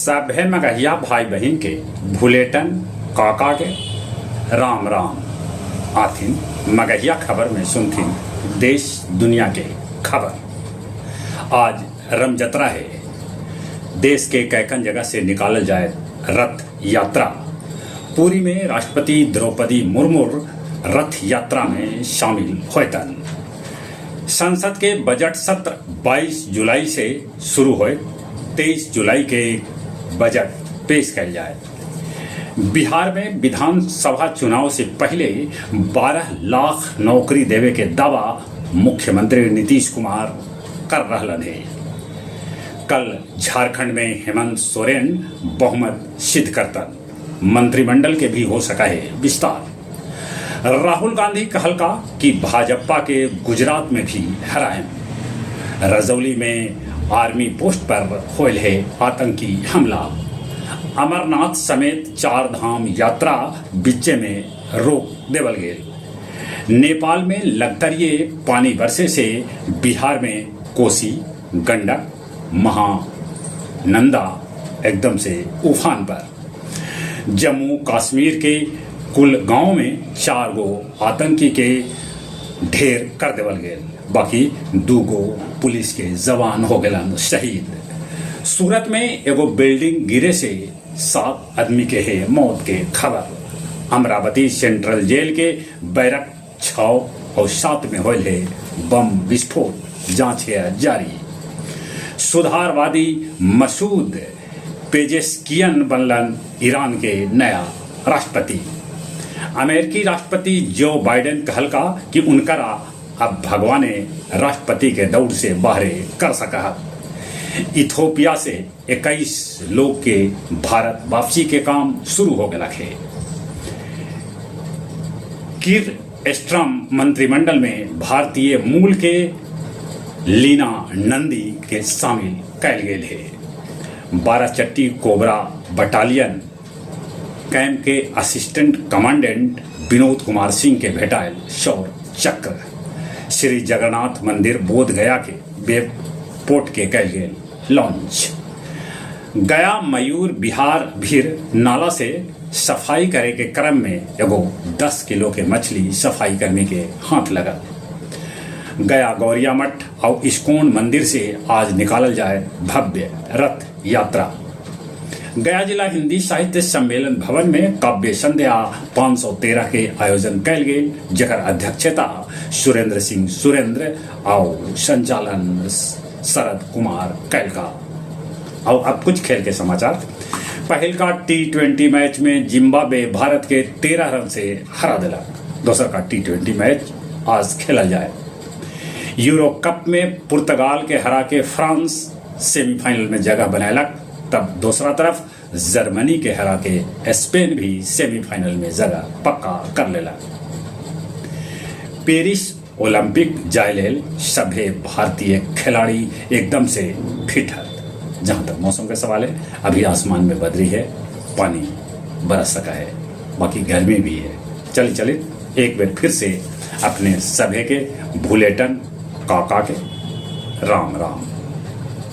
सभे मगहिया भाई बहन के भूलेटन काका के राम राम आथिन मगहिया खबर में सुनथिन देश दुनिया के खबर। आज रमजतरा है। देश के कैकन जगह से निकालल जाए रथ यात्रा। पुरी में राष्ट्रपति द्रौपदी मुर्मू रथ यात्रा में शामिल होतन। संसद के बजट सत्र 22 जुलाई से शुरू हुए। 23 जुलाई के बजट पेश किया जाए। बिहार में विधानसभा चुनाव से पहले 12 लाख नौकरी देवे के दावा मुख्यमंत्री नीतीश कुमार कर रहलन है। कल झारखंड में हेमंत सोरेन बहुमत सिद्ध करतन। मंत्रिमंडल के भी हो सका है विस्तार। राहुल गांधी कहलका कि भाजपा के गुजरात में भी हराएं। रजौली में आर्मी पोस्ट पर होल है आतंकी हमला। अमरनाथ समेत 4 धाम यात्रा बीचे में रोक देवल गेल। नेपाल में लगातार पानी बरसे से बिहार में कोसी, गंडक, महानंदा एकदम से उफान पर। जम्मू कश्मीर के कुल गांव में 4 गो आतंकी के ढेर कर देवल गेल। बाकी 2 गो पुलिस के जवान हो गए शहीद। सूरत में एगो बिल्डिंग गिरे से 7 आदमी के है मौत के खबर। अमरावती सेंट्रल जेल के बैरक 6 और 7 में होल है बम विस्फोट। जांच है जारी। सुधारवादी मसूद पेजेस्कियन बनलन ईरान के नया राष्ट्रपति। अमेरिकी राष्ट्रपति जो बाइडेन कहलका कि उनकरा अब भगवान राष्ट्रपति के दौड़ से बाहर कर सका। इथोपिया से 21 लोग के भारत वापसी के काम शुरू हो गया है। किर स्टारमर मंत्रिमंडल में भारतीय मूल के लीना नंदी के शामिल कैल गेल है। 12 चट्टी कोबरा बटालियन कैंप के असिस्टेंट कमांडेंट विनोद कुमार सिंह के भेटायल शौर्य चक्र। श्री जगन्नाथ मंदिर बोध गया के वेब पोर्ट के कैल गेल लॉन्च। गया मयूर बिहार भीर नाला से सफाई करे के क्रम में एगो 10 किलो के मछली सफाई करने के हाथ लगा। गया गौरिया मठ और इस्कॉन मंदिर से आज निकालल जाए भव्य रथ यात्रा। गया जिला हिंदी साहित्य सम्मेलन भवन में काव्य संध्या 513 के आयोजन कैल गेल, जकर अध्यक्षता सुरेंद्र सिंह सुरेंद्र और संचालन शरद कुमार कैलका। और अब कुछ खेल के समाचार। पहल का T20 मैच में जिम्बाब्वे भारत के 13 रन से हरा दिला। दूसरा का T20 मैच आज खेला जाए। यूरो कप में पुर्तगाल के हरा के फ्रांस सेमीफाइनल में जगह बनायलक। तब दूसरा तरफ जर्मनी के हरा के स्पेन भी सेमीफाइनल में जगह पक्का कर लेला। पेरिस ओलंपिक जायलेल सभे भारतीय खिलाड़ी एकदम से फिट है। जहां तक मौसम का सवाल है, अभी आसमान में बदरी है, पानी बरस सका है, बाकी गर्मी भी है। चलिए एक बार फिर से अपने सभे के भूलेटन काका के राम राम।